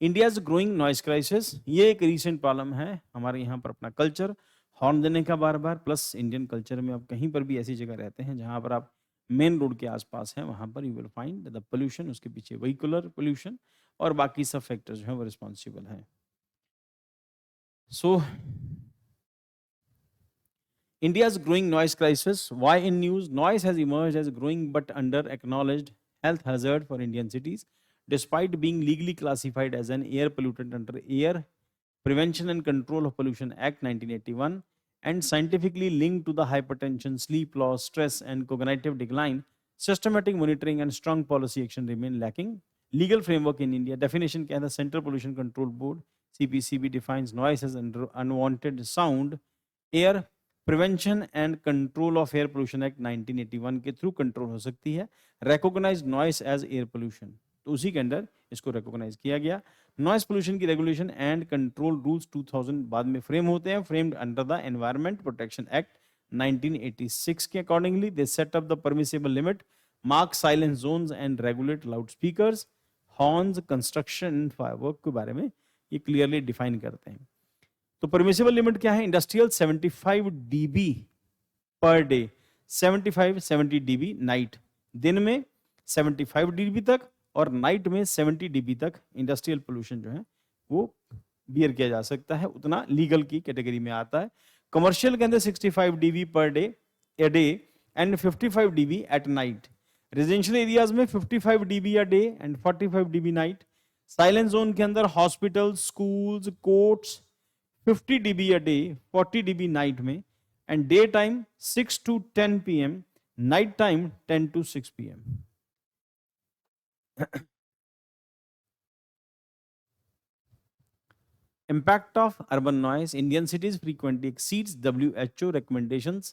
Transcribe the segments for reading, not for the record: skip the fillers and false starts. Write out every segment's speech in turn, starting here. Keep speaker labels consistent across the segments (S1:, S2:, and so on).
S1: India's growing noise crisis, ये एक recent problem है हमारे यहाँ पर। अपना कल्चर हॉर्न देने का बार बार, प्लस इंडियन कल्चर में आप कहीं पर भी ऐसी जगह रहते हैं जहाँ पर आप मेन रोड के आसपास हैं, वहाँ पर you will find the pollution, उसके पीछे व्हीकुलर पोल्यूशन और बाकी सब फैक्टर्स जो हैं वो रिस्पॉन्सिबल हैं। सो India's growing noise crisis. Why in news? Noise has emerged as a growing but under acknowledged health hazard for Indian cities, despite being legally classified as an air pollutant under Air Prevention and Control of Pollution Act 1981 and scientifically linked to the hypertension, sleep loss, stress, and cognitive decline. Systematic monitoring and strong policy action remain lacking. Legal framework in India. Definition क्या है? The Central Pollution Control Board (CPCB) defines noise as unwanted sound, air prevention and control of air pollution act 1981 के through control हो सकती है। Recognise noise as air pollution, तो उसी के अंदर इसको रिकॉग्नाइज किया गया। नॉइस पोल्यूशन की रेगुलेशन एंड कंट्रोल रूल्स 2000 बाद में फ्रेम होते हैं, framed under the environment protection act 1986 के accordingly. They set up the permissible limit, mark silence zones and regulate loud speakers, horns, construction, firework के बारे में ये क्लियरली डिफाइन करते हैं। तो परमिसिबल लिमिट क्या है? Industrial 75 dB per day, 70 dB night, दिन में 75 डीबी तक और नाइट में 70 डीबी तक इंडस्ट्रियल पोल्यूशन जो है वो बियर किया जा सकता है, उतना लीगल की कैटेगरी में आता है। कमर्शियल के अंदर 65 dB per day a day and 55 dB at night. Residential areas में 55 dB a day and 45 dB night. Silence zone के अंदर hospital, schools, courts 50 dB a day, 40 dB night में, and daytime 6 to 10 PM, night time 10 to 6 PM. Impact of urban noise. Indian cities frequently exceeds WHO recommendations,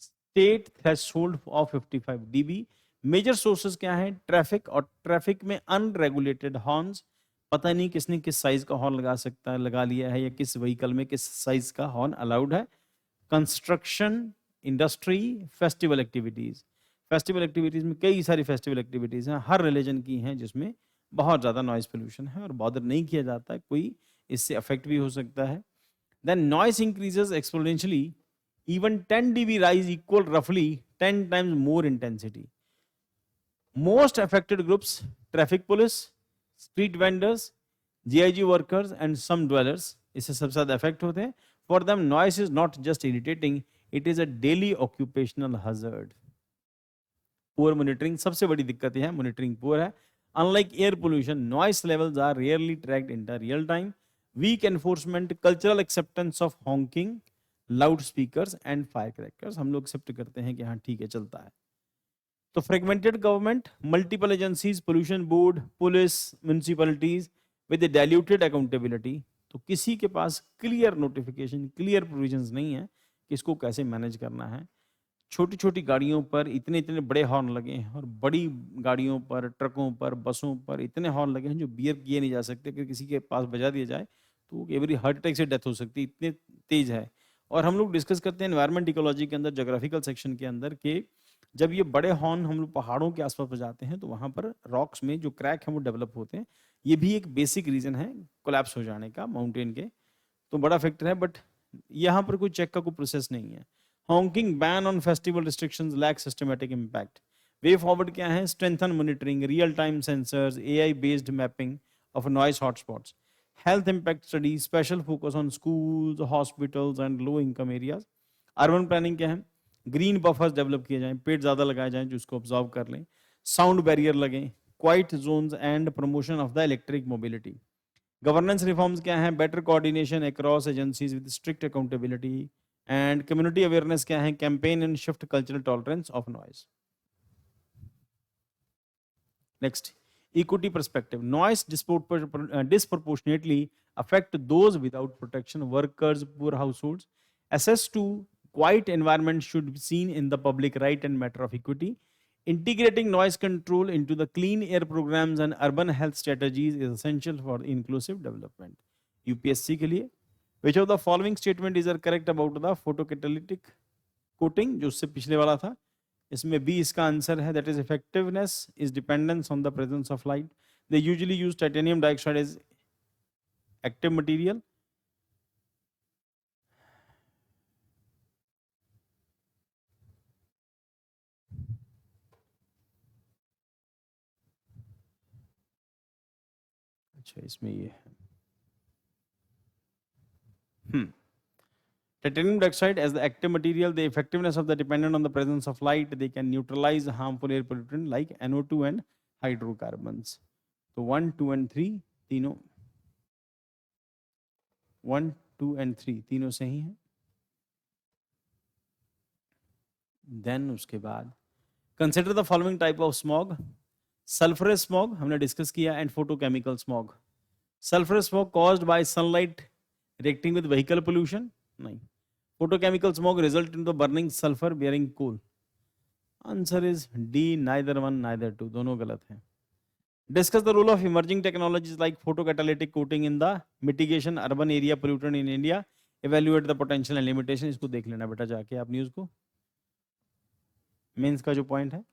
S1: state threshold of 55 dB. Major sources क्या है? Traffic, और traffic में unregulated horns, पता नहीं किसने किस size का हॉर्न लगा सकता है, लगा लिया है, या किस व्हीकल में किस साइज का हॉर्न अलाउड है। Construction, industry, festival activities. Festival activities में कई सारी फेस्टिवल एक्टिविटीज हैं, हर रिलीजन की हैं, जिसमें बहुत ज़्यादा नॉइज पोल्यूशन है और बॉदर नहीं किया जाता है, कोई इससे अफेक्ट भी हो सकता है। Then noise increases exponentially, even 10 dB rise equal रफली 10 times more intensity. Most affected groups: traffic police, street vendors, GIG workers and some dwellers, इससे सबसे ज्यादा अफेक्ट होते हैं। For them noise is not just irritating, it is a daily occupational hazard. Poor monitoring, सबसे बड़ी दिक्कत यह है, monitoring poor है। Unlike air pollution, noise levels are rarely tracked in the real time. Weak enforcement, cultural acceptance of honking, loudspeakers and firecrackers, हम लोग accept करते हैं कि हाँ ठीक है, चलता है। तो fragmented government, multiple agencies, pollution board, police, municipalities with diluted accountability, तो किसी के पास क्लियर नोटिफिकेशन, क्लियर प्रोविजंस नहीं है कि इसको कैसे मैनेज करना है। छोटी छोटी गाड़ियों पर इतने इतने बड़े हॉर्न लगे हैं और बड़ी गाड़ियों पर, ट्रकों पर, बसों पर इतने हॉर्न लगे हैं जो बियर किए नहीं जा सकते, कि किसी के पास बजा दिया जाए तो एवरी हार्ट अटैक से डेथ हो सकती है, इतने तेज है। और हम लोग डिस्कस करते हैं एनवायरमेंट इकोलॉजी के अंदर, जोग्राफिकल सेक्शन के अंदर, कि जब ये बड़े हॉर्न हम लोग पहाड़ों के आसपास बजाते हैं तो वहां पर रॉक्स में जो क्रैक है वो डेवलप होते हैं। ये भी एक बेसिक रीजन है कोलैप्स हो जाने का माउंटेन के, तो बड़ा फैक्टर है। बट यहाँ पर कोई चेक का कोई प्रोसेस नहीं है। Honking ban on festival restrictions lack systematic impact. Way forward क्या है? Strengthen monitoring, real time sensors, AI based mapping of noise hotspots, health impact study, special focus on schools, hospitals and low income areas. Urban planning क्या है? Green buffers develop किए जाएं, पेड़ ज्यादा लगाए जाएं जो इसको ऑब्जॉर्व कर लें, साउंड बैरियर लगें, quiet zones and promotion of the electric mobility. Governance reforms क्या है? Better coordination across agencies with strict accountability and community awareness क्या है? Campaign and shift cultural tolerance of noise. Next, equity perspective. Noise disproportionately affect those without protection, workers, poor households. Access to quiet environment should be seen in the public right and matter of equity. Integrating noise control into the clean air programs and urban health strategies is essential for inclusive development. UPSC के लिए which of the following statement is correct about the photocatalytic coating, जो उससे पिछले वाला था, इसमें B इसका answer है, that is effectiveness is dependence on the presence of light. They usually use titanium dioxide as active material, अच्छा इसमें ये है titanium dioxide as the active material, the effectiveness of the dependent on the presence of light. They can neutralize harmful air pollutant like NO2 and hydrocarbons. तो 1, 2 and 3 तीनों 1, 2 and 3 तीनों सही हैं. Then उसके बाद consider the following type of smog. Sulphurous smog हमने discuss किया and photochemical smog. Sulphurous smog caused by sunlight reacting with vehicle pollution, नहीं. Photochemical smog result in the burning sulphur bearing coal. Answer is D, neither one neither two, दोनों गलत हैं. Discuss the role of emerging technologies like photocatalytic coating in the mitigation urban area pollutant in India. Evaluate the potential and limitation. इसको देख लेना बेटा जाके आप news को, मेंस का जो पॉइंट है.